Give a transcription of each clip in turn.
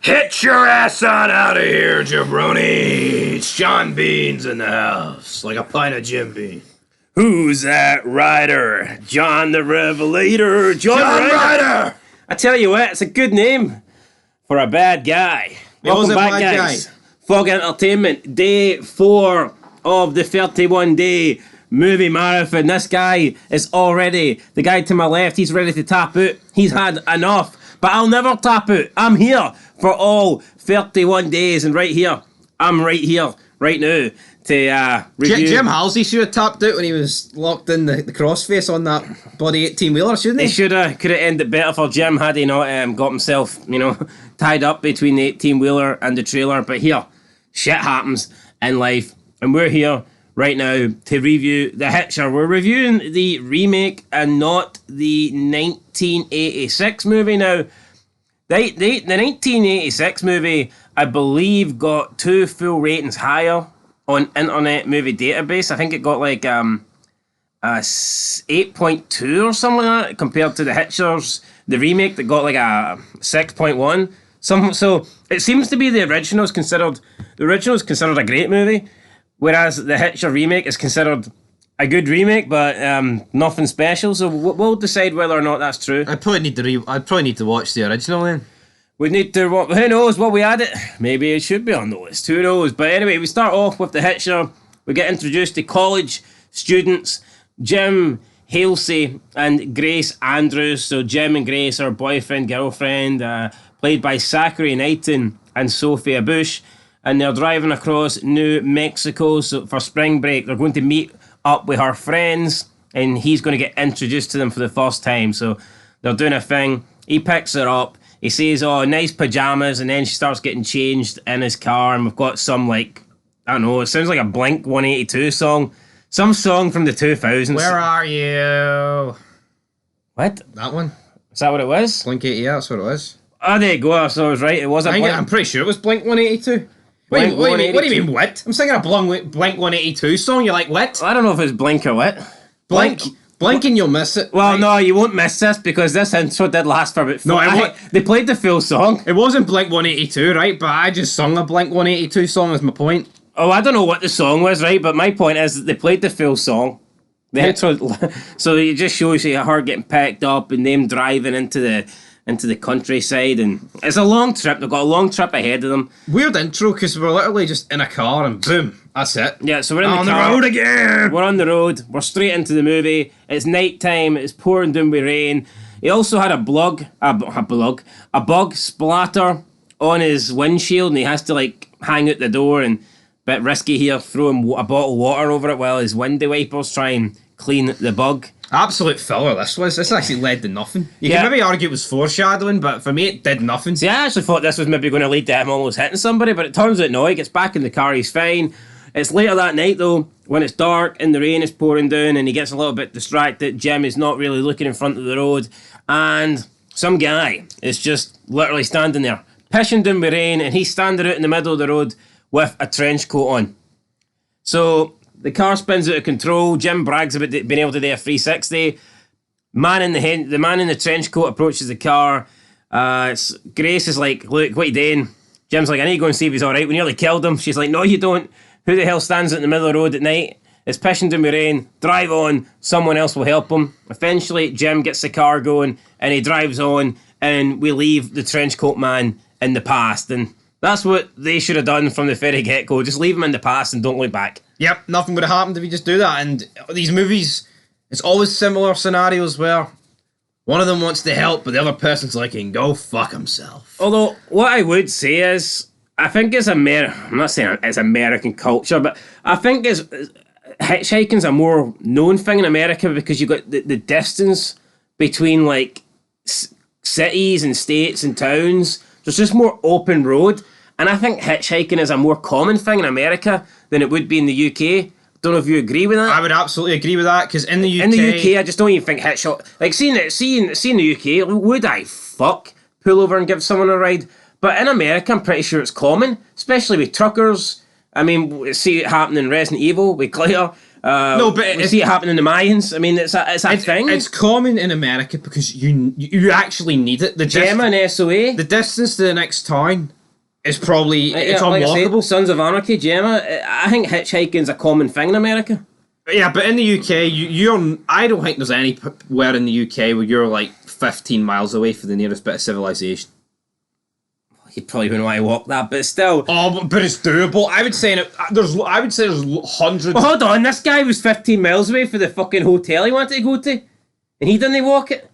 Get your ass on out of here, jabroni. It's Sean Bean's in the house, like a pint of Jim Bean. Who's that rider? John the Revelator. John Ryder! I tell you what, it's a good name for a bad guy. Welcome back, guys. Fog Entertainment, day 4 of the 31-day movie marathon. This guy is already, the guy to my left, he's ready to tap out. He's had enough, but I'll never tap out. I'm here for all 31 days, and I'm right here, right now, to review. Jim Halsey should have tapped out when he was locked in the crossface on that bloody 18-wheeler, shouldn't he? He could have ended better for Jim had he not got himself, tied up between the 18-wheeler and the trailer. But here, shit happens in life, and we're here right now to review The Hitcher. We're reviewing the remake and not the 1986 movie. Now, the 1986 movie, I believe, got 2 full ratings higher on Internet Movie Database. I think it got like 8.2 or something like that, compared to the Hitcher's, the remake, that got like a 6.1. So it seems to be the original is considered a great movie, whereas the Hitcher remake is considered a good remake, but nothing special. So we'll decide whether or not that's true. I'd probably need to watch the original then. We need to, who knows, what we add it. Maybe it should be on the list, who knows. But anyway, we start off with the Hitcher. We get introduced to college students, Jim Halsey and Grace Andrews. So Jim and Grace are boyfriend, girlfriend, played by Zachary Knighton and Sophia Bush. And they're driving across New Mexico for spring break. They're going to meet up with her friends, and he's going to get introduced to them for the first time. So they're doing a thing. He picks her up. He says, oh, nice pajamas, and then she starts getting changed in his car, and we've got some, I don't know, it sounds like a Blink 182 song. Some song from the 2000s. Where are you? What? That one? Is that what it was? Blink 88, that's what it was. Oh, there you go, so I was right, it was a Blink. I'm pretty sure it was Blink 182. What do you mean, what? I'm singing a Blink 182 song, you're like, what? I don't know if it's Blink or what. Blink and you'll miss it. Well, right? No, you won't miss this because this intro did last for about 4 minutes. They played the full song. It wasn't Blink 182, right? But I just sung a Blink 182 song is my point. Oh, I don't know what the song was, right? But my point is that they played the full song. The intro, so it just shows you her getting packed up and them driving into the countryside, and it's a long trip. They've got a long trip ahead of them. Weird intro because we're literally just in a car and boom, that's it. Yeah, so we're in the road again. We're on the road. We're straight into the movie. It's night time. It's pouring down with rain. He also had a bug splatter on his windshield, and he has to hang out the door, and a bit risky here, throwing a bottle of water over it while his windy wipers try and clean the bug. Absolute filler this was. This actually led to nothing. You can maybe argue it was foreshadowing, but for me it did nothing. See, I actually thought this was maybe going to lead to him almost hitting somebody, but it turns out no, he gets back in the car, he's fine. It's later that night though, when it's dark and the rain is pouring down and he gets a little bit distracted. Jim is not really looking in front of the road, and some guy is just literally standing there, pissing down with rain, and he's standing out in the middle of the road with a trench coat on. So the car spins out of control. Jim brags about being able to do a 360. The man in the trench coat approaches the car. Grace is like, look, what are you doing? Jim's like, I need to go and see if he's alright. We nearly killed him. She's like, no, you don't. Who the hell stands in the middle of the road at night? It's pissing down with rain. Drive on. Someone else will help him. Eventually, Jim gets the car going and he drives on, and we leave the trench coat man in the past. And that's what they should have done from the very get-go. Just leave him in the past and don't look back. Yep, nothing would have happened if we just do that. And these movies, it's always similar scenarios where one of them wants to help, but the other person's like, he can go fuck himself. Although, what I would say is, I think I'm not saying it's American culture, but I think hitchhiking's a more known thing in America because you've got the distance between cities and states and towns. There's just more open road. And I think hitchhiking is a more common thing in America than it would be in the UK. Don't know if you agree with that. I would absolutely agree with that, because in the UK, I just don't even think seeing the UK, would I pull over and give someone a ride? But in America, I'm pretty sure it's common, especially with truckers. I mean, we see it happen in Resident Evil with Claire. No, but we see it happen in the Mayans. I mean, it's a thing. It's common in America because you actually need it. The Gemma and SOA. The distance to the next town it's probably it's like I unlockable. say, Sons of Anarchy, Gemma. I think hitchhiking's a common thing in America. Yeah, but in the UK, I don't think there's anywhere in the UK where you're like 15 miles away from the nearest bit of civilization. You probably wouldn't want to walk that, but still. Oh, but it's doable. I would say there's hundreds. Well, hold on, this guy was 15 miles away for the fucking hotel he wanted to go to, and he didn't walk it.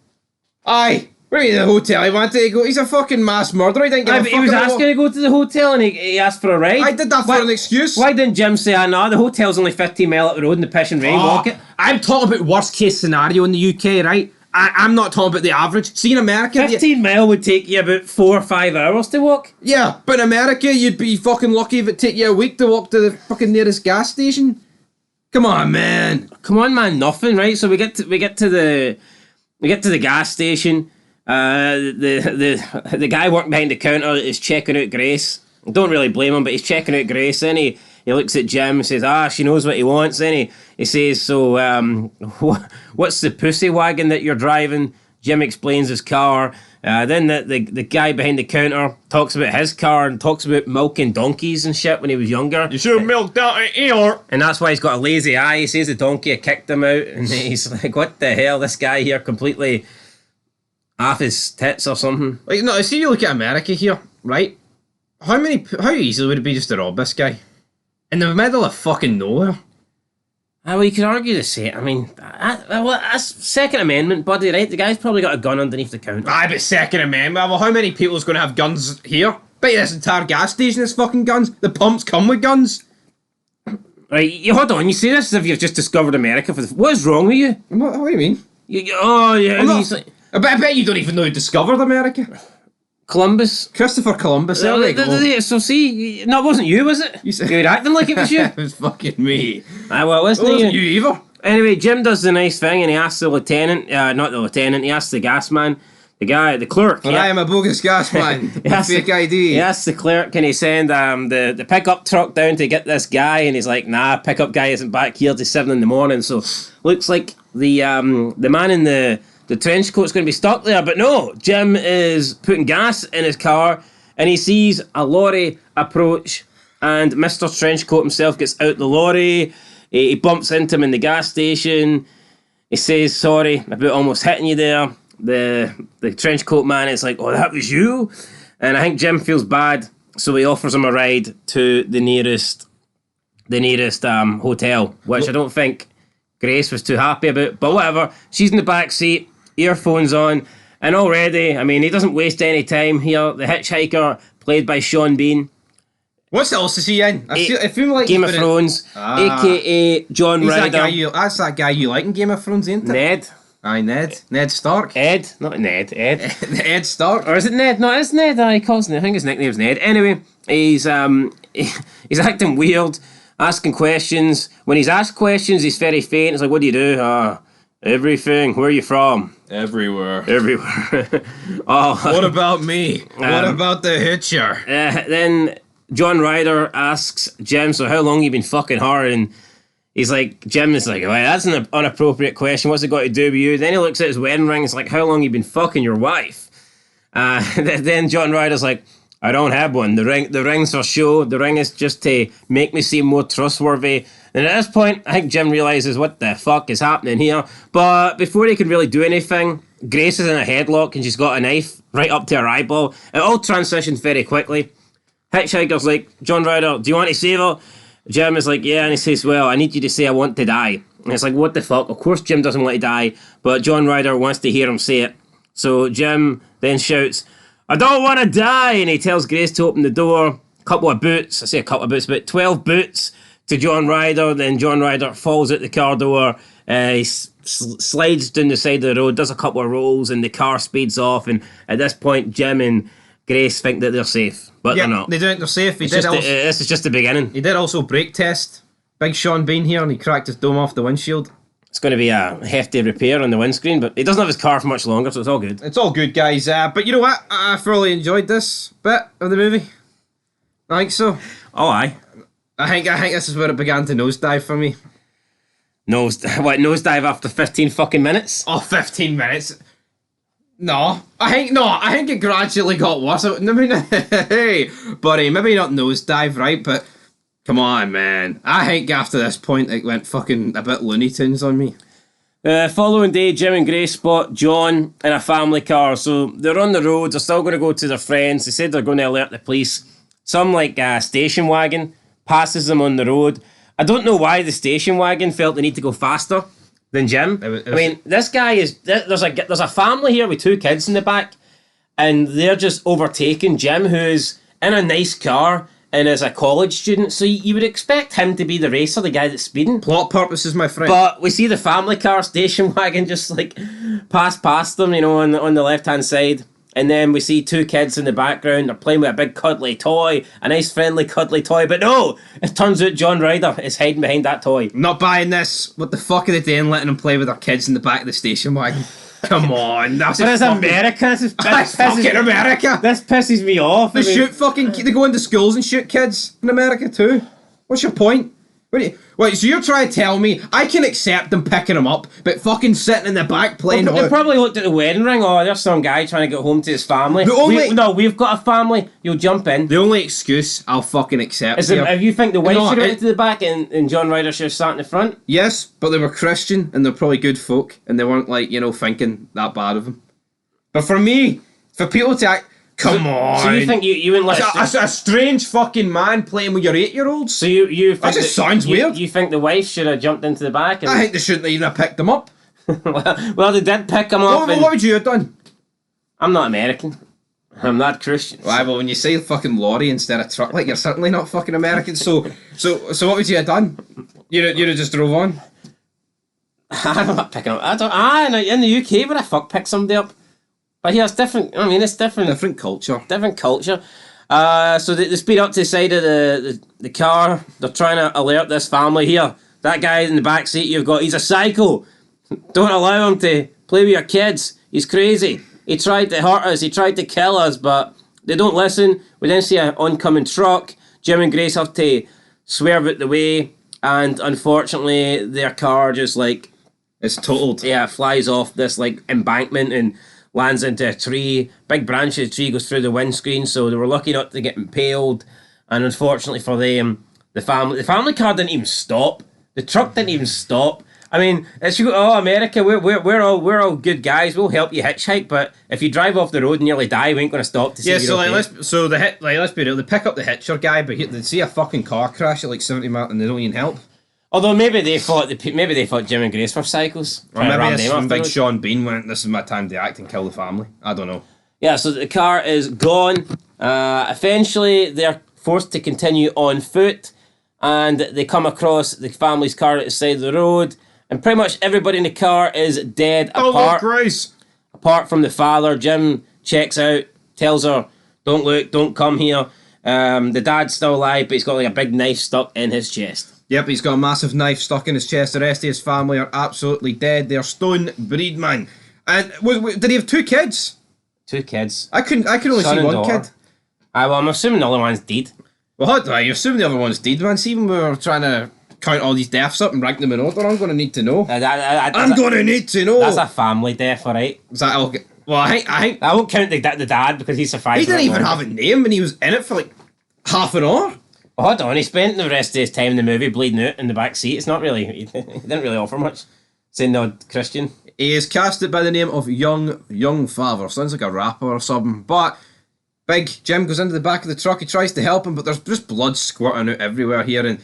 Aye, where are you, the hotel he wanted to go? He's a fucking mass murderer. He didn't give a fuck. He was asking to go to the hotel, and he asked for a ride. I did that for an excuse. Why didn't Jim say, no, the hotel's only 15 miles up the road in the piss and rain, walk it? I'm talking about worst case scenario in the UK, right? I'm not talking about the average. See, in America... 15 mile would take you about 4 or 5 hours to walk. Yeah, but in America, you'd be fucking lucky if it take you a week to walk to the fucking nearest gas station. Come on, man. Come on, man, nothing, right? So we get to the gas station. The guy working behind the counter is checking out Grace. I don't really blame him, but he's checking out Grace, and he looks at Jim and says, she knows what he wants, and he says, so, what's the pussy wagon that you're driving? Jim explains his car. Then the guy behind the counter talks about his car and talks about milking donkeys and shit when he was younger. You should have milked out an ear. And that's why he's got a lazy eye. He says the donkey kicked him out, and he's like, what the hell, this guy here completely off his tits or something. Like, no, see, you look at America here, right? How easily would it be just to rob this guy? In the middle of fucking nowhere. Well, you could argue the same. I mean, that's Second Amendment, buddy, right? The guy's probably got a gun underneath the counter. Aye, but Second Amendment. Well, how many people is going to have guns here? Bet you this entire gas station has fucking guns. The pumps come with guns. Right, hold on. You say this as if you've just discovered America. What is wrong with you? What do you mean? I bet you don't even know who discovered America. Columbus. Christopher Columbus. There we go. So see, no, it wasn't you, was it? You were acting like it was you. It was fucking me. Well, listen, it wasn't you either. Anyway, Jim does the nice thing, and he asks the lieutenant, not the lieutenant, he asks the gas man, the clerk. Well, I am a bogus gas man. Fake ID. He asks the clerk, can he send the pickup truck down to get this guy? And he's like, nah, pickup guy isn't back here till 7 a.m. So looks like the man in the trench coat's going to be stuck there. But no, Jim is putting gas in his car, and he sees a lorry approach, and Mr. Trenchcoat himself gets out the lorry. He bumps into him in the gas station. He says, sorry about almost hitting you there. The trenchcoat man is like, oh, that was you? And I think Jim feels bad, so he offers him a ride to the nearest hotel, which I don't think Grace was too happy about, but whatever. She's in the back seat, earphones on, and already, I mean, he doesn't waste any time here. The hitchhiker, played by Sean Bean. What else is he in? I feel like Game of Thrones, aka John Ryder. That's that guy you like in Game of Thrones, ain't it? Ned. Aye, Ned. Ned Stark. Ed, not Ned. Ed. Ed Stark. Or is it Ned? No, it's Ned. He calls him. I think his nickname's Ned. Anyway, he's acting weird, asking questions. When he's asked questions, he's very faint. It's like, what do you do? Everything. Where are you from? Everywhere. What about me? What about the Hitcher? Then John Ryder asks Jim, so how long you been fucking her? And Jim is like, well, that's an inappropriate question. What's it got to do with you? Then he looks at his wedding ring. It's like, how long you been fucking your wife? Then John Ryder's like, I don't have one. The ring's for show. The ring is just to make me seem more trustworthy. And at this point, I think Jim realises what the fuck is happening here. But before he can really do anything, Grace is in a headlock and she's got a knife right up to her eyeball. It all transitions very quickly. Hitchhiker's like, John Ryder, do you want to save her? Jim is like, yeah, and he says, well, I need you to say I want to die. And it's like, what the fuck? Of course Jim doesn't want to die, but John Ryder wants to hear him say it. So Jim then shouts, I don't want to die, and he tells Grace to open the door. Couple of boots, I say a couple of boots, about 12 boots to John Ryder. Then John Ryder falls out the car door. He slides down the side of the road, does a couple of rolls, and the car speeds off. And at this point, Jim and Grace think that they're safe, but they're not. They don't. They're safe. This is just the beginning. He did also brake test. Big Sean Bean here, and he cracked his dome off the windshield. It's going to be a hefty repair on the windscreen, but he doesn't have his car for much longer, so it's all good. It's all good, guys. But you know what? I thoroughly enjoyed this bit of the movie. I think so. Oh, aye. I think this is where it began to nosedive for me. Nosedive after 15 fucking minutes? Oh, 15 minutes. No, I think it gradually got worse. I mean, hey, buddy, maybe not nosedive, right? But come on, man. I think after this point, it went fucking a bit Looney Tunes on me. Following day, Jim and Grace spot John in a family car. So they're on the road. They're still going to go to their friends. They said they're going to alert the police. Some station wagon passes them on the road. I don't know why the station wagon felt the need to go faster than Jim. I mean, this guy is... There's a family here with 2 kids in the back, and they're just overtaking Jim, who's in a nice car and is a college student, so you would expect him to be the racer, the guy that's speeding. Plot purposes, my friend. But we see the family car station wagon just pass past them, on the left-hand side. And then we see 2 kids in the background. They're playing with a big cuddly toy, a nice friendly cuddly toy. But no, it turns out John Ryder is hiding behind that toy. I'm not buying this. What the fuck are they doing letting them play with their kids in the back of the station wagon? Come on, that's But it's America. This fucking America. This pisses me off. They go into schools and shoot kids in America too. What's your point? Wait, so you're trying to tell me I can accept them picking them up, but fucking sitting in the back playing... They probably looked at the wedding ring. Oh, there's some guy trying to get home to his family. We've got a family. You'll jump in. The only excuse I'll fucking accept is if you think the wife should have went to the back and John Ryder should have sat in the front. Yes, but they were Christian and they're probably good folk and they weren't thinking that bad of him. But for me, for people to act... Come on. So you think you wouldn't let a strange fucking man playing with your 8-year-olds? So you think that just sounds weird. You think the wife should have jumped into the back? I think they shouldn't even have picked them up. well, they did pick them up. What would you have done? I'm not American. I'm not Christian. Why? Well, when you say fucking lorry instead of truck, you're certainly not fucking American. So what would you have done? You'd have just drove on. I'm not picking up. In the UK, would I pick somebody up? But yeah, it's different. I mean, it's different. Different culture. Different culture. So they speed up to the side of the car. They're trying to alert this family here. That guy in the back seat you've got, he's a psycho. Don't allow him to play with your kids. He's crazy. He tried to hurt us. He tried to kill us, but they don't listen. We then see an oncoming truck. Jim and Grace have to swerve out the way, and unfortunately, their car just it's totaled. Yeah, flies off this embankment and lands into a tree. Big branch of the tree goes through the windscreen, so they were lucky not to get impaled. And unfortunately for them, the family car didn't even stop. The truck didn't even stop. I mean, America, we're all good guys. We'll help you hitchhike, but if you drive off the road and nearly die, we ain't going to stop to see. Yeah, let's be real. They pick up the Hitcher guy, but they see a fucking car crash at 70 miles and they don't even help. Although maybe they thought Jim and Grace were psychos. Or maybe this big Sean Bean went, this is my time to act and kill the family. I don't know. Yeah, so the car is gone. Eventually, they're forced to continue on foot, and they come across the family's car at the side of the road, and pretty much everybody in the car is dead apart. Grace! Apart from the father. Jim checks out, tells her, don't look, don't come here. The dad's still alive, but he's got a big knife stuck in his chest. Yep, he's got a massive knife stuck in his chest. The rest of his family are absolutely dead. They're stone breed, man. And did he have 2 kids? 2 kids. I could only see one kid. Well, I'm assuming the other one's dead. Well, how do I? You assume the other one's dead, man. See, when we were trying to count all these deaths up and rank them in order, I'm going to need to know. I'm going to need to know. That's a family death, alright? Is that okay? Well, I think... I won't count the dad because he survived. He didn't even have a name and he was in it for half an hour. Well, hold on, he spent the rest of his time in the movie bleeding out in the back seat. It's not really... He didn't really offer much. Saying no Christian. He is casted by the name of Young Father. Sounds like a rapper or something. But Big Jim goes into the back of the truck. He tries to help him, but there's just blood squirting out everywhere here. And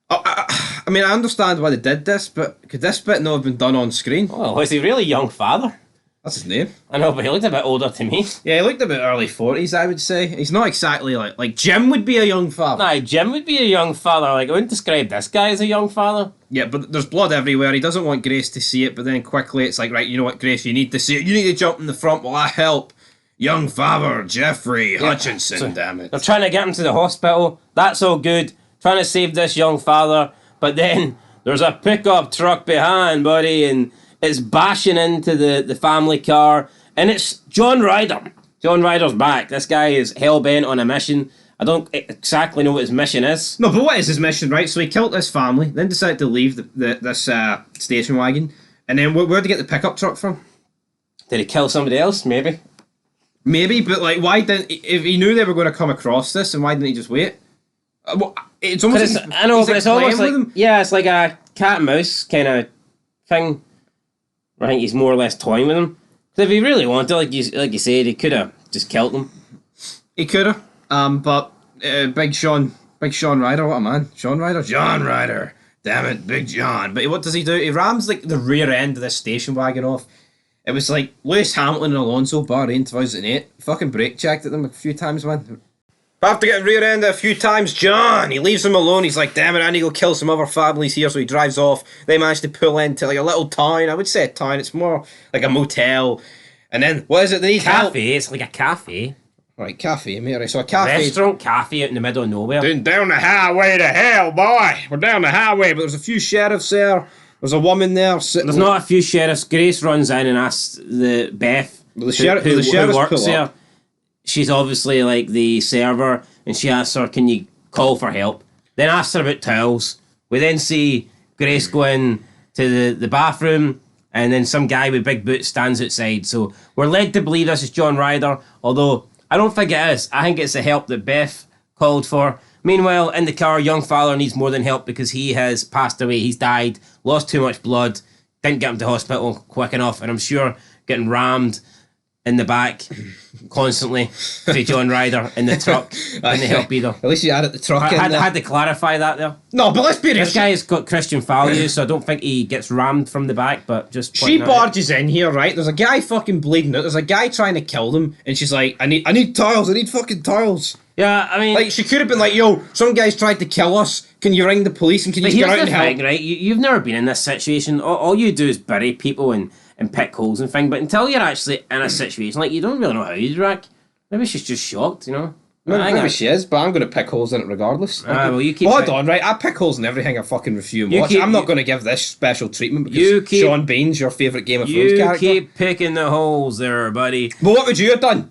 I mean, I understand why they did this, but could this bit not have been done on screen? Oh, was he really Young Father? That's his name. I know, but he looked a bit older to me. Yeah, he looked about early 40s, I would say. He's not exactly like Jim would be a young father. Nah, Jim would be a young father. I wouldn't describe this guy as a young father. Yeah, but there's blood everywhere. He doesn't want Grace to see it, but then quickly it's right, you know what, Grace, you need to see it. You need to jump in the front while I help. Young father, Jeffrey Hutchinson, so, damn it. They're trying to get him to the hospital. That's all good. Trying to save this young father. But then there's a pickup truck behind, buddy, and it's bashing into the family car. And it's John Ryder. John Ryder's back. This guy is hell-bent on a mission. I don't exactly know what his mission is. No, but what is his mission, right? So he killed this family, then decided to leave this station wagon. And then where'd he get the pickup truck from? Did he kill somebody else? Maybe. Maybe, but like, why didn't... If he knew they were going to come across this, and why didn't he just wait? Well, it's almost... I know, but it's almost like... Them. Yeah, it's like a cat and mouse kind of thing. I think he's more or less toying with them. Because if he really wanted, like you said, he could have just killed them. He could have. But Big Sean Ryder, what a man. Sean Ryder? John Ryder. Damn it, Big John. But what does he do? He rams like the rear end of this station wagon off. It was like Lewis Hamilton and Alonso, Bahrain 2008. Fucking brake checked at them a few times, man. I have to get rear ended a few times, John. He leaves him alone. He's like, damn it, I need to go kill some other families here. So he drives off. They manage to pull into like a little town. I would say a town. It's more like a motel. And then, what is it? They need help. Cafe. It's like a cafe. Right, cafe, mate. Right, so a cafe. Restaurant cafe out in the middle of nowhere. Down the highway to hell, boy. We're down the highway. But there's a few sheriffs there. There's a woman there sitting. There's not a few sheriffs. Grace runs in and asks the Beth, the sheriffs who works pull there. up. She's obviously like the server, and she asks her, "Can you call for help?" Then asks her about towels. We then see Grace go in to the bathroom, and then some guy with big boots stands outside. So we're led to believe this is John Ryder, although I don't think it is. I think it's the help that Beth called for. Meanwhile, in the car, young Fowler needs more than help because he has passed away. He's died, lost too much blood, didn't get him to hospital quick enough, and I'm sure getting rammed in the back constantly to John Ryder in the truck and the help either. At least you added the truck I in there. had to clarify that there. No, but let's be real. This guy has got Christian values, so I don't think he gets rammed from the back, but just... She pointing that out. barges in here, right? There's a guy fucking bleeding out. There's a guy trying to kill them, and she's like, I need tiles. I need fucking tiles. Yeah, I mean... Like, she could have been like, yo, some guy's tried to kill us. Can you ring the police and can you But get here's out the and help? thing, right? You've never been in this situation. All you do is bury people and pick holes and thing. But until you're actually in a situation, like, you don't really know how you'd react. Maybe she's just shocked, you know? Maybe she is, but I'm going to pick holes in it regardless. Well, you keep... Hold on, right? I pick holes in everything I fucking review and watch. I'm not going to give this special treatment because Sean Bean's your favourite Game of Thrones character. You keep picking the holes there, buddy. But what would you have done?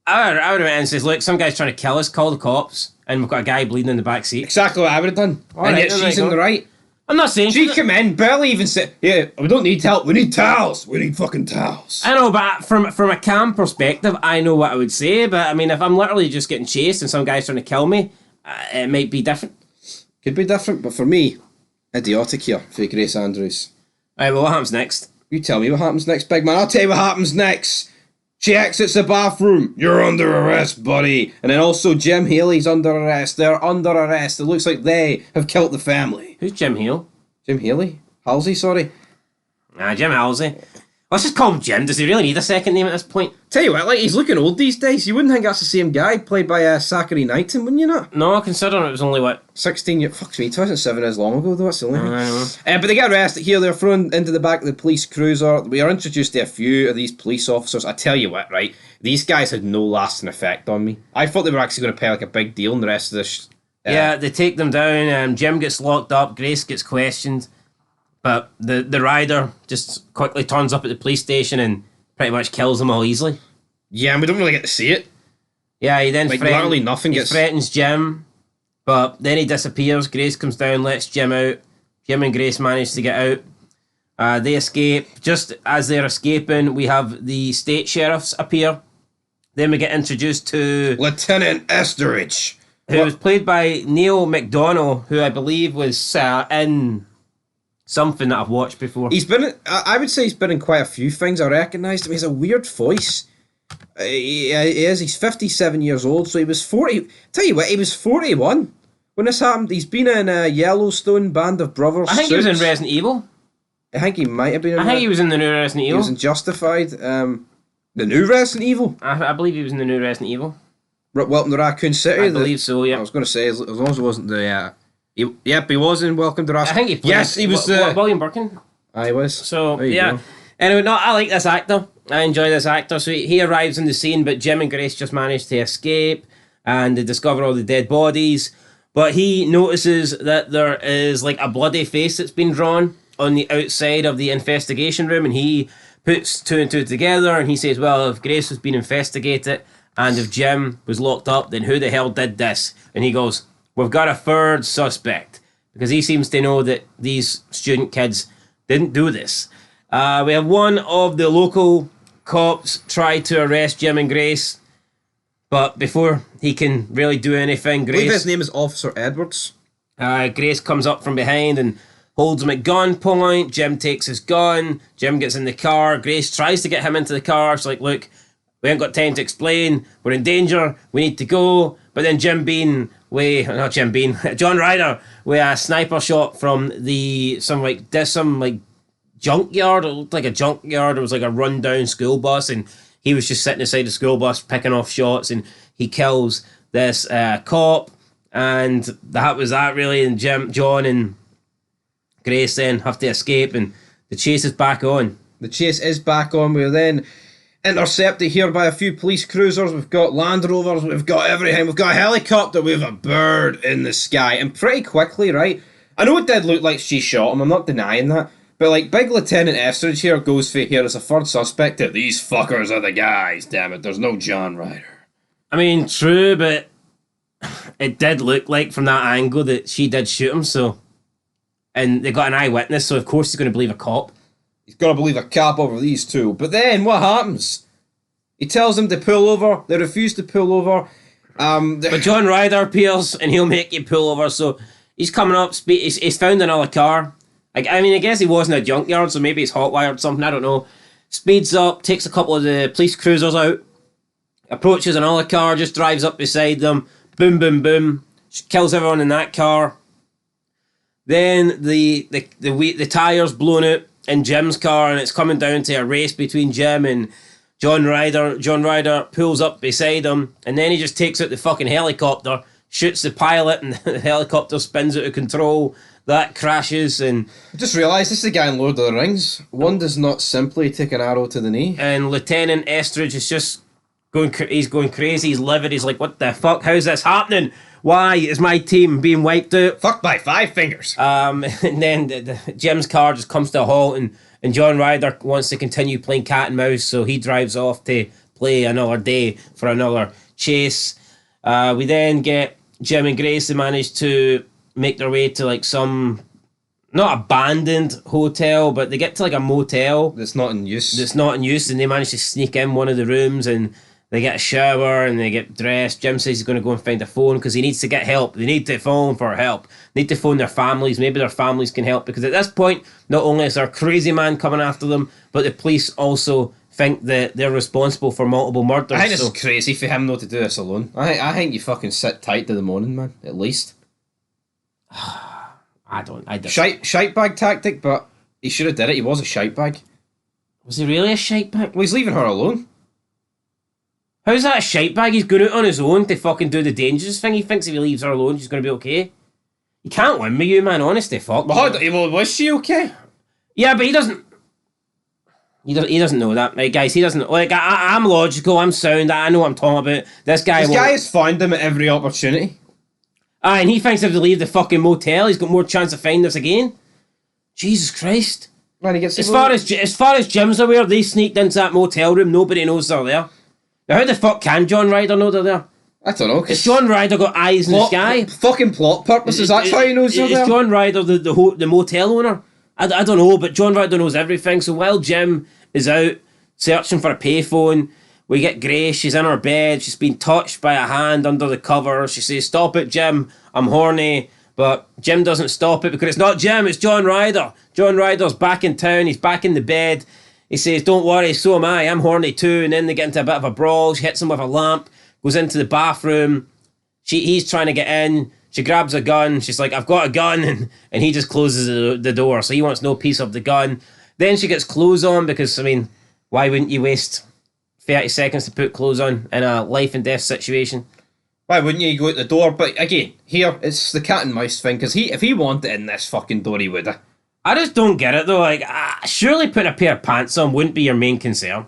I would have went in and says, look, some guy's trying to kill us, call the cops, and we've got a guy bleeding in the back seat. Exactly what I would have done. And yet she's in the right. I'm not saying... She come in, barely even said, yeah, we don't need help, we need towels. We need fucking towels. I know, but from a cam perspective, I know what I would say, but I mean, if I'm literally just getting chased and some guy's trying to kill me, it might be different. Could be different, but for me, idiotic here for Grace Andrews. Alright, well, what happens next? You tell me what happens next, big man. I'll tell you what happens next. She exits the bathroom. You're under arrest, buddy. And then also Jim Haley's under arrest. They're under arrest. It looks like they have killed the family. Who's Jim Hale? Jim Haley? Halsey, sorry. Jim Halsey. Let's just call him Jim. Does he really need a second name at this point? Tell you what, like, he's looking old these days. You wouldn't think that's the same guy played by Zachary Knighton, wouldn't you not? No, considering it was only, what? 16 years. Fuck me, 2007 is long ago though, that's the only I know. thing. But they get arrested here, they're thrown into the back of the police cruiser. We are introduced to a few of these police officers. I tell you what, right, these guys had no lasting effect on me. I thought they were actually going to play like a big deal in the rest of this. Yeah, they take them down, Jim gets locked up, Grace gets questioned, but the rider just quickly turns up at the police station and pretty much kills them all easily. Yeah, and we don't really get to see it. Yeah, he then Like, literally nothing he gets... threatens Jim, but then he disappears. Grace comes down, lets Jim out. Jim and Grace manage to get out. They escape. Just as they're escaping, we have the state sheriffs appear. Then we get introduced to... Lieutenant Etheridge. Who was played by Neil McDonough, who I believe was in something that I've watched before. He's been... I would say he's been in quite a few things. I recognised him. He has a weird voice. He is. He's 57 years old, so he was 40... Tell you what, he was 41 when this happened. He's been in Yellowstone, Band of Brothers. I think he was in Resident Evil. I think he might have been in... I think he was in the new Resident Evil. He was in Justified. The new Resident Evil? I believe he was in the new Resident Evil. Welcome to Raccoon City. I believe so, yeah. I was going to say, as long as it wasn't the... Yep, he was in Welcome to Raccoon. I think he played... Yes, he was... William Birkin. I was. So, there you yeah. go. Anyway, no, I like this actor. I enjoy this actor. So he arrives on the scene, but Jim and Grace just manage to escape, and they discover all the dead bodies. But he notices that there is like a bloody face that's been drawn on the outside of the investigation room, and he puts two and two together, and he says, well, if Grace was being investigated, and if Jim was locked up, then who the hell did this? And he goes, we've got a third suspect. Because he seems to know that these student kids didn't do this. We have one of the local cops try to arrest Jim and Grace, but before he can really do anything, I believe his Grace name is Officer Edwards. Grace comes up from behind and holds him at gunpoint. Jim takes his gun. Jim gets in the car. Grace tries to get him into the car. She's like, look, we ain't got time to explain. We're in danger. We need to go. But then John Ryder, with a sniper shot from some junkyard. It looked like a junkyard. It was like a rundown school bus, and he was just sitting inside the school bus picking off shots, and he kills this cop, and that was that really. And John and Grace then have to escape, and the chase is back on. The chase is back on. We're then intercepted here by a few police cruisers. We've got Land Rovers. We've got everything. We've got a helicopter. We have a bird in the sky. And pretty quickly, right? I know it did look like she shot him. I'm not denying that. But like Big Lieutenant Estridge here goes for here as a third suspect. That these fuckers are the guys. Damn it. There's no John Ryder. I mean, true, but it did look like from that angle that she did shoot him. So, and they got an eyewitness. So of course he's going to believe a cop. He's got to believe a cop over these two. But then, what happens? He tells them to pull over. They refuse to pull over. But John Ryder appears, and he'll make you pull over. So he's coming up. He's found another car. I guess he wasn't a junkyard, so maybe he's hot-wired something. I don't know. Speeds up, takes a couple of the police cruisers out. Approaches another car, just drives up beside them. Boom, boom, boom. Kills everyone in that car. Then the tyre's blown out in Jim's car, and it's coming down to a race between Jim and John Ryder. John Ryder pulls up beside him, and then he just takes out the fucking helicopter, shoots the pilot, and the helicopter spins out of control. That crashes, and I just realised this is the guy in Lord of the Rings. One does not simply take an arrow to the knee. And Lieutenant Estridge is just going crazy. He's livid. He's like, what the fuck? How's this happening? Why is my team being wiped out? Fuck by 5 fingers. And then Jim's car just comes to a halt, and John Ryder wants to continue playing cat and mouse, so he drives off to play another day for another chase. We then get Jim and Grace. They manage to make their way to like some, not abandoned hotel, but they get to like a motel. That's not in use. And they manage to sneak in one of the rooms, and they get a shower and they get dressed. Jim says he's going to go and find a phone because he needs to get help. They need to phone for help. They need to phone their families. Maybe their families can help, because at this point, not only is there a crazy man coming after them, but the police also think that they're responsible for multiple murders. I think it's crazy for him not to do this alone. I think you fucking sit tight to the morning, man, at least. I don't. Shite bag tactic, but he should have did it. He was a shite bag. Was he really a shite bag? Well, he's leaving her alone. How's that a shite bag? He's going out on his own to fucking do the dangerous thing. He thinks if he leaves her alone, she's going to be okay. You can't win with you, man. Honestly, fuck. Well, was she okay? Yeah, but he doesn't. He doesn't know that, right, guys. He doesn't. Like, I'm logical. I'm sound. I know what I'm talking about. This guy has found him at every opportunity. And he thinks if they leave the fucking motel, he's got more chance of finding us again. Jesus Christ. Man, he gets as far as Jim's aware, they sneaked into that motel room. Nobody knows they're there. Now, how the fuck can John Ryder know they're there? I don't know. Has John Ryder got eyes in the sky? Fucking plot purposes. That's how he knows they're there. Is John Ryder the motel owner? I don't know, but John Ryder knows everything. So while Jim is out searching for a payphone, we get Grace. She's in her bed. She's been touched by a hand under the cover. She says, "Stop it, Jim. I'm horny." But Jim doesn't stop it because it's not Jim, it's John Ryder. John Ryder's back in town. He's back in the bed. He says, "Don't worry, so am I. I'm horny too." And then they get into a bit of a brawl. She hits him with a lamp, goes into the bathroom. He's trying to get in. She grabs a gun. She's like, "I've got a gun." And he just closes the door. So he wants no piece of the gun. Then she gets clothes on because, I mean, why wouldn't you waste 30 seconds to put clothes on in a life and death situation? Why wouldn't you go out the door? But again, here, it's the cat and mouse thing, because if he wanted in this fucking door, he would have. I just don't get it, though. Like, surely putting a pair of pants on wouldn't be your main concern.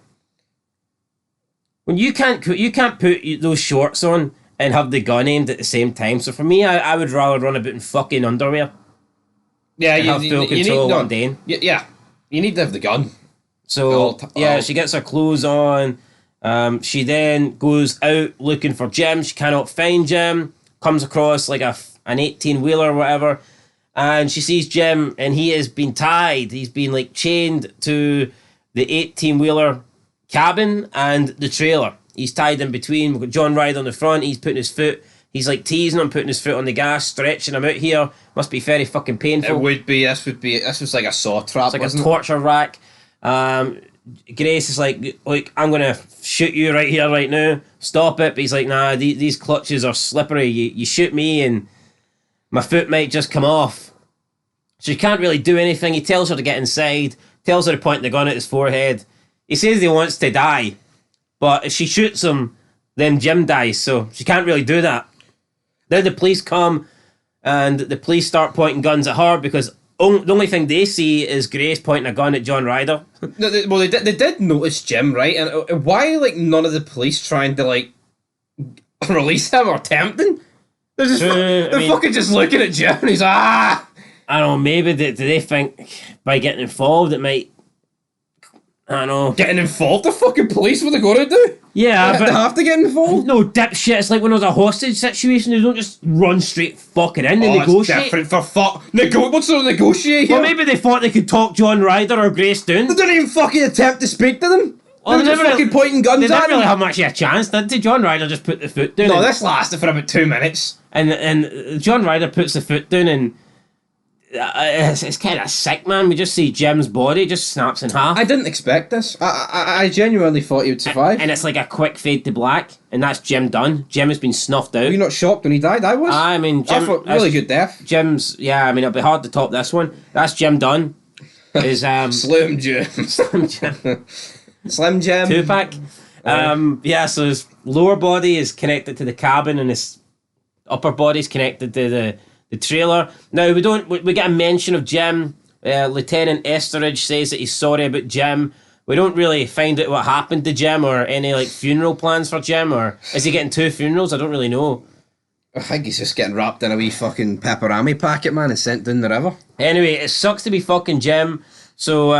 When you can't put those shorts on and have the gun aimed at the same time. So for me, I would rather run about in fucking underwear. Yeah, you have full control one day. Yeah, you need to have the gun. So, she gets her clothes on. She then goes out looking for Jim. She cannot find Jim. Comes across like an 18-wheeler or whatever. and she sees Jim, and he has been tied. He's been like chained to the 18-wheeler cabin and the trailer. He's tied in between. We've got John Ryder on the front. He's putting his foot. He's like teasing him, putting his foot on the gas, stretching him out here. Must be very fucking painful. It would be. This was like a saw trap. It's like a torture rack. Grace is like, I'm gonna shoot you right here, right now. Stop it. But he's like, nah, these clutches are slippery. You shoot me and my foot might just come off. She can't really do anything. He tells her to get inside. Tells her to point the gun at his forehead. He says he wants to die, but if she shoots him, then Jim dies. So she can't really do that. Then the police come, and the police start pointing guns at her because the only thing they see is Grace pointing a gun at John Ryder. Well, they did notice Jim, right? And why, like, none of the police trying to, like, release him or tempt him? They're just fucking just looking at Jim, and he's I don't know, maybe do they think by getting involved it might... I don't know. Getting involved? The fucking police, what are they going to do? Yeah, they have to get involved? No, dipshit. It's like when there's a hostage situation, they don't just run straight fucking in and negotiate. It's different for fuck. What's there to negotiate here? Well, maybe they thought they could talk John Ryder or Grace down. They didn't even fucking attempt to speak to them. Well, they were just fucking pointing guns at them. They didn't really have much of a chance, did they? John Ryder just put the foot down. No, this lasted for about 2 minutes. And John Ryder puts the foot down and... it's kind of sick, man. We just see Jim's body just snaps in half. I didn't expect this. I genuinely thought he would survive. And it's like a quick fade to black, and that's Jim done. Jim has been snuffed out. Were you not shocked when he died? I was. I mean, Jim, I thought really good death. Jim's, yeah. I mean, it'll be hard to top this one. That's Jim Dunn. Is Slim Jim. Slim Jim. Slim Jim. Tupac. Yeah. So his lower body is connected to the cabin, and his upper body is connected to the trailer. Now we get a mention of Jim. Lieutenant Etheridge says that he's sorry about Jim. We don't really find out what happened to Jim or any like funeral plans for Jim, or is he getting 2 funerals? I don't really know. I think he's just getting wrapped in a wee fucking pepperami packet, man, and sent down the river. Anyway, it sucks to be fucking Jim. So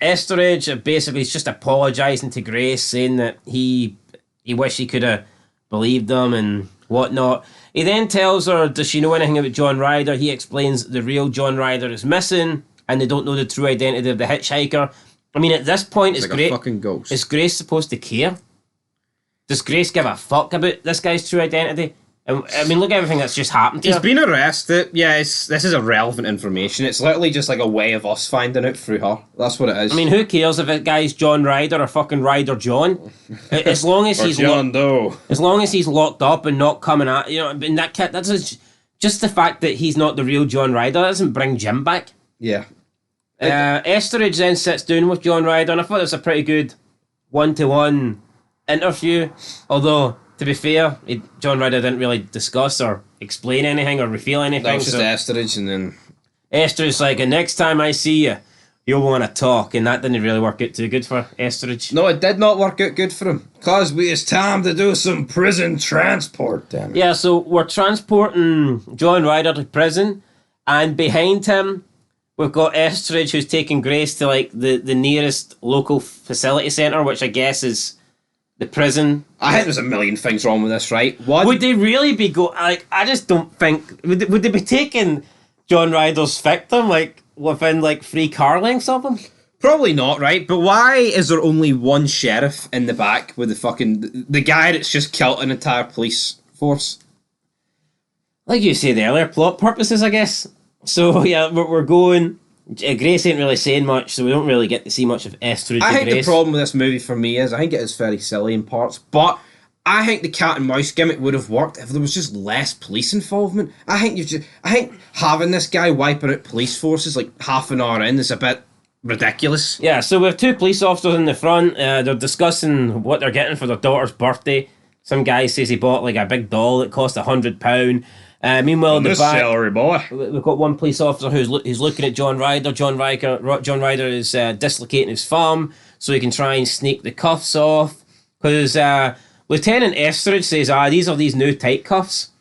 Etheridge basically is just apologising to Grace, saying that he wished he could have believed them and whatnot. He then tells her, does she know anything about John Ryder? He explains the real John Ryder is missing and they don't know the true identity of the hitchhiker. I mean, at this point, it's like a fucking ghost. Is Grace supposed to care? Does Grace give a fuck about this guy's true identity? I mean, look at everything that's just happened to her. He's been arrested. Yeah, this is irrelevant information. It's literally just like a way of us finding out through her. That's what it is. I mean, who cares if that guy's John Ryder or fucking Ryder John? As long as he's John Doe. As long as he's locked up and not coming out, you know. And that's just the fact that he's not the real John Ryder doesn't bring Jim back. Yeah. Etheridge then sits down with John Ryder, and I thought it was a pretty good 1-to-1 interview. Although, to be fair, John Ryder didn't really discuss or explain anything or reveal anything. That was just Etheridge, and then Etheridge's like, and next time I see you, you'll want to talk, and that didn't really work out too good for Etheridge. No, it did not work out good for him, because it's time to do some prison transport, damn it. Yeah, so we're transporting John Ryder to prison, and behind him, we've got Etheridge who's taking Grace to like the nearest local facility centre, which I guess is the prison. I think there's a million things wrong with this, right? One, would they really be I just don't think... Would they be taking John Ryder's victim, like, within, like, 3 car lengths of him? Probably not, right? But why is there only one sheriff in the back with the guy that's just killed an entire police force? Like you said earlier, plot purposes, I guess. So, yeah, we're going... Grace ain't really saying much, so we don't really get to see much of Etheridge. I think Grace. the problem with this movie for me is I think it is very silly in parts, but I think the cat and mouse gimmick would have worked if there was just less police involvement. I think having this guy wiping out police forces like half an hour in is a bit ridiculous. Yeah, so we have 2 police officers in the front. They're discussing what they're getting for their daughter's birthday. Some guy says he bought like a big doll that cost £100. Meanwhile, in the back, salary boy, we've got one police officer who's looking at John Ryder. John Ryder is dislocating his thumb, so he can try and sneak the cuffs off. Because Lieutenant Etheridge says, these are these new tight cuffs.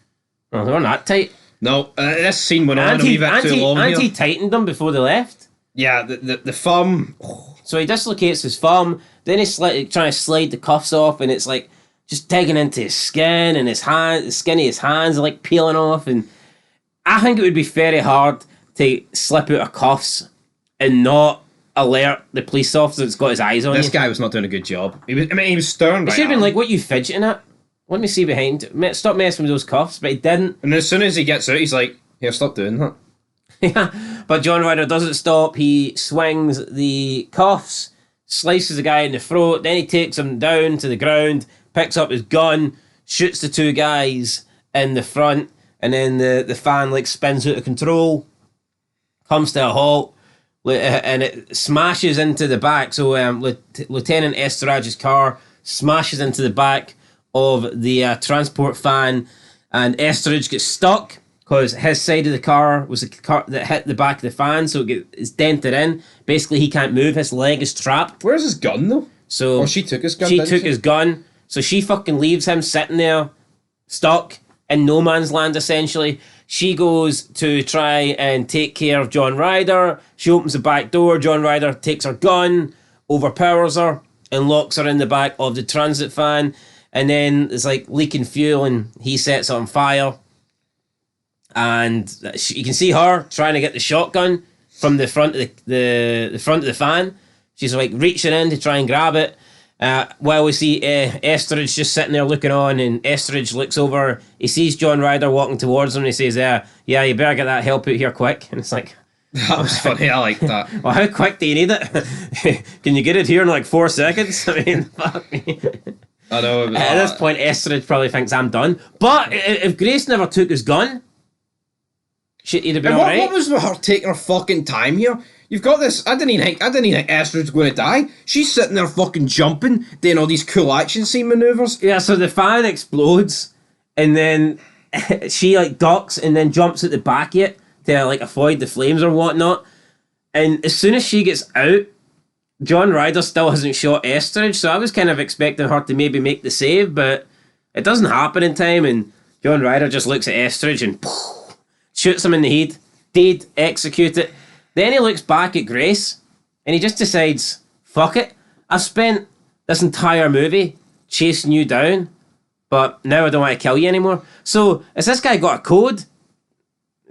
Oh, they're not tight. No, this scene went on a wee bit too long here. And he tightened them before they left. Yeah, the thumb. So he dislocates his thumb, then he's trying to slide the cuffs off, and it's like just digging into his skin, and the skin of his hands are like peeling off. And I think it would be very hard to slip out of cuffs and not alert the police officer that's got his eyes on This you. guy was not doing a good job. He was stern. He should have been like, what are you fidgeting at? Let me see behind. Stop messing with those cuffs. But he didn't. And as soon as he gets out, he's like, here, stop doing that. Yeah. But John Ryder doesn't stop. He swings the cuffs, slices the guy in the throat, then he takes him down to the ground, picks up his gun, shoots the two guys in the front, and then the fan like spins out of control, comes to a halt, and it smashes into the back. So Lieutenant Esterage's car smashes into the back of the transport van, and Esterage gets stuck because his side of the car was the car that hit the back of the fan, so it's dented in. Basically, he can't move. His leg is trapped. Where's his gun, though? So she took his gun. She took his gun. So she fucking leaves him sitting there, stuck in no man's land, essentially. She goes to try and take care of John Ryder. She opens the back door. John Ryder takes her gun, overpowers her, and locks her in the back of the transit van. And then it's like leaking fuel, and he sets it on fire. And you can see her trying to get the shotgun from the front of the front of the fan. She's like reaching in to try and grab it. While we see Esterage just sitting there looking on, and Esterage looks over. He sees John Ryder walking towards him, and he says, "Yeah, you better get that help out here quick." And it's like, that was funny. I like that. Well, how quick do you need it? Can you get it here in like 4 seconds? I mean, fuck me. I know. At this point, Esterage probably thinks I'm done. But if Grace never took his gun, he'd have been alright. What was with her taking her fucking time here? You've got this. I didn't even think Esther's going to die. She's sitting there fucking jumping, doing all these cool action scene maneuvers. Yeah, so the fan explodes, and then she like ducks and then jumps at the back of it to like avoid the flames or whatnot. And as soon as she gets out, John Ryder still hasn't shot Esterage, so I was kind of expecting her to maybe make the save, but it doesn't happen in time, and John Ryder just looks at Esterage and shoots him in the head. Dead, execute it. Then he looks back at Grace, and he just decides, fuck it, I've spent this entire movie chasing you down, but now I don't want to kill you anymore. So, has this guy got a code?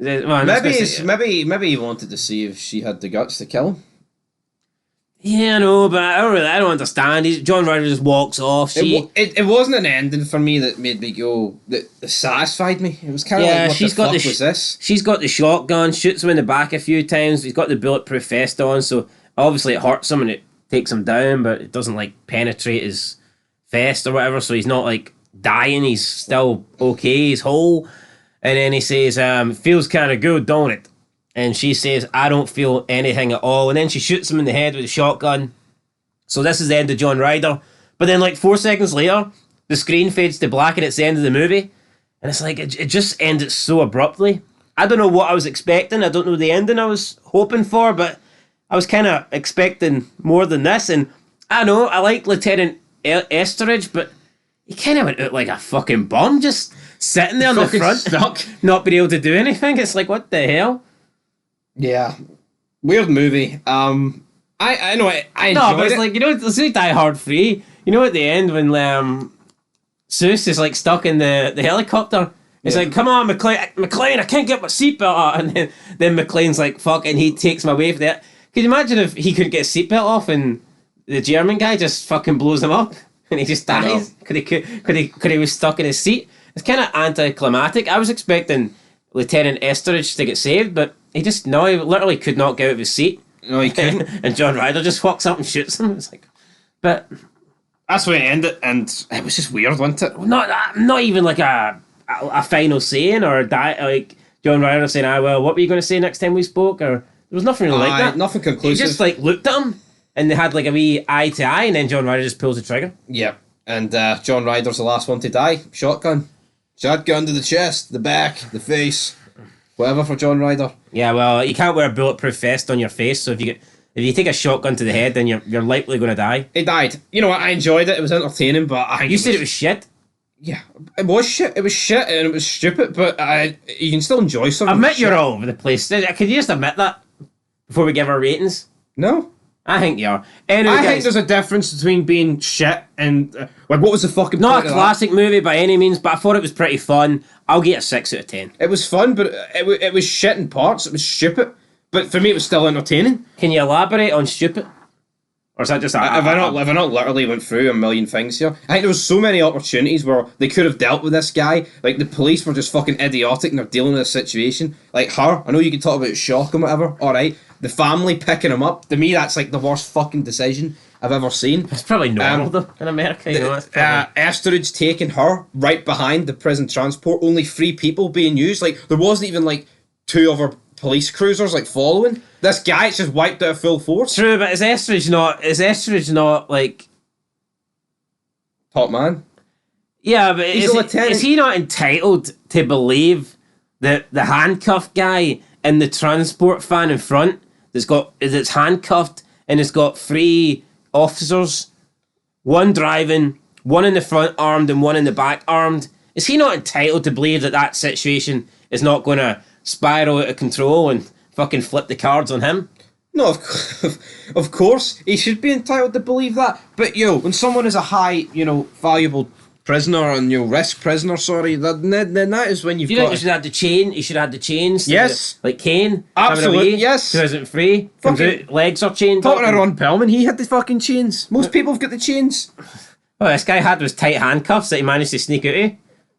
Well, maybe he wanted to see if she had the guts to kill him. Yeah, no, but I don't understand. John Ryder just walks off. It wasn't an ending for me that made me go, that satisfied me. It was kind of like, what the fuck was this? She's got the shotgun, shoots him in the back a few times. He's got the bulletproof vest on, so obviously it hurts him and it takes him down, but it doesn't like penetrate his vest or whatever, so he's not like dying. He's still okay. He's whole. And then he says, feels kind of good, don't it? And she says, I don't feel anything at all. And then she shoots him in the head with a shotgun. So this is the end of John Ryder. But then like 4 seconds later, the screen fades to black and it's the end of the movie. And it's like, it just ended so abruptly. I don't know what I was expecting. I don't know the ending I was hoping for, but I was kind of expecting more than this. And I know, I like Lieutenant Esterage, but he kind of went out like a fucking bomb, just sitting there in the front, stuck, not being able to do anything. It's like, what the hell? Yeah, weird movie. I know I enjoyed no, but it's it. like, you know, let's say Die Hard 3. You know, at the end when Seuss is like stuck in the helicopter. It's like, come on, McLean, I can't get my seatbelt on. And then McLean's like, fuck, and he takes my way for that. Could you imagine if he could get a seatbelt off and the German guy just fucking blows him up and he just dies? Could he was stuck in his seat? It's kind of anticlimactic. I was expecting Lieutenant Esterage to get saved, but he literally could not get out of his seat. No, he couldn't. And John Ryder just walks up and shoots him. It's like, but that's where it ended, and it was just weird, wasn't it? Not even like a final saying or like John Ryder saying, well, what were you going to say next time we spoke? Or there was nothing really like that. Nothing conclusive. He just like looked at him, and they had like a wee eye to eye, and then John Ryder just pulls the trigger. Yep. And John Ryder's the last one to die. Shotgun to the chest, the back, the face. Whatever for John Ryder. Yeah, well, you can't wear a bulletproof vest on your face, so if you take a shotgun to the head, then you're likely going to die. He died. You know what? I enjoyed it. It was entertaining, but you said it was shit. Yeah, it was shit. It was shit and it was stupid, but you can still enjoy something. Admit you're all over the place. Could you just admit that before we give our ratings? No. I think you are. Anyway, I guys, think there's a difference between being shit and like what was the fucking not point a of classic movie by any means, but I thought it was pretty fun. I'll get a 6 out of 10. that? It was fun, but it was shit in parts. It was stupid, but for me, it was still entertaining. Can you elaborate on stupid? Or is that just Have I not literally went through a million things here? I think there was so many opportunities where they could have dealt with this guy. Like the police were just fucking idiotic and they're dealing with a situation. Like her, I know you can talk about shock and whatever. All right, the family picking him up. To me, that's like the worst fucking decision I've ever seen. It's probably normal though in America. You know, it's probably... Estridge taking her right behind the prison transport. Only 3 people being used. Like there wasn't even like 2 other police cruisers like following. This guy, it's just wiped out full force. True, but is Estridge not like Top man. yeah, but He's a lieutenant. is he not entitled to believe that the handcuffed guy in the transport van in front that's handcuffed and it's got 3 officers, 1 driving, 1 in the front armed and 1 in the back armed, is he not entitled to believe that situation is not going to spiral out of control and fucking flip the cards on him? No, of course he should be entitled to believe that. But when someone is a high, valuable prisoner and risk prisoner, sorry, then that is when you've Do you got. think he should have the chain? He should have the chains. Yes. Like Kane. Absolutely, yes. 2003. Comes Fucking- out, legs are chained. Talking up to and- Ron Perlman, he had the fucking chains. Most people have got the chains. Oh, this guy had was tight handcuffs that he managed to sneak out of.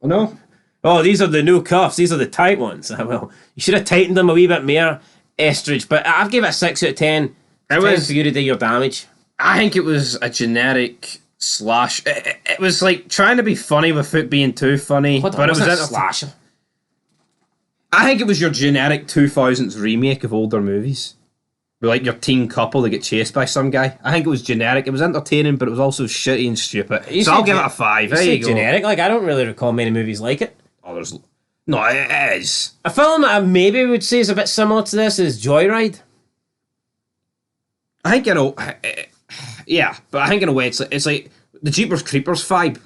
I know. Oh, these are the new cuffs. These are the tight ones. Well, you should have tightened them a wee bit more, Estridge. But I've given it a 6 out of 10. It Time was- for you to do your damage. I think it was a generic slash. It was like trying to be funny without being too funny. What but it was a enter- slasher. I think it was your generic 2000s remake of older movies. With like your teen couple that get chased by some guy. I think it was generic. It was entertaining, but it was also shitty and stupid. You So I'll said give it gen- a 5. You There say you go. generic. Like, I don't really recall many movies like it. Oh, there's. No, it is. A film that I maybe would say is a bit similar to this is Joyride. I think yeah, but I think in a way it's like the Jeepers Creepers vibe.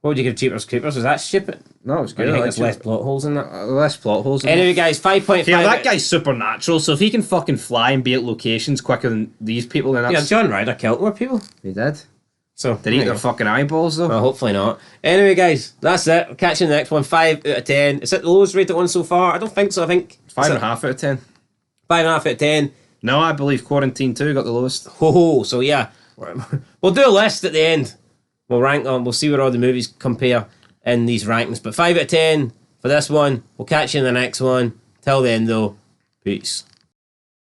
What would you give Jeepers Creepers? Was that stupid? No, it was Or do good. you I think liked there's less it. plot holes in that? Less plot holes. Anyway, guys, 5.5. Yeah, that guy's supernatural. So if he can fucking fly and be at locations quicker than these people, then Yeah, that's John Ryder killed more people. he did. So Did he eat their fucking eyeballs though? Well, hopefully not. Anyway, guys, that's it. We'll catch you in the next one. 5 out of 10. Is it the lowest rated one so far? I don't think so. I think 5.5 out of 10. 5.5 out of 10. No, I believe Quarantine 2 got the lowest. Ho ho. So yeah, we'll do a list at the end. We'll rank them. We'll see where all the movies compare in these rankings. But 5 out of 10 for this one. We'll catch you in the next one. Till then, though, peace.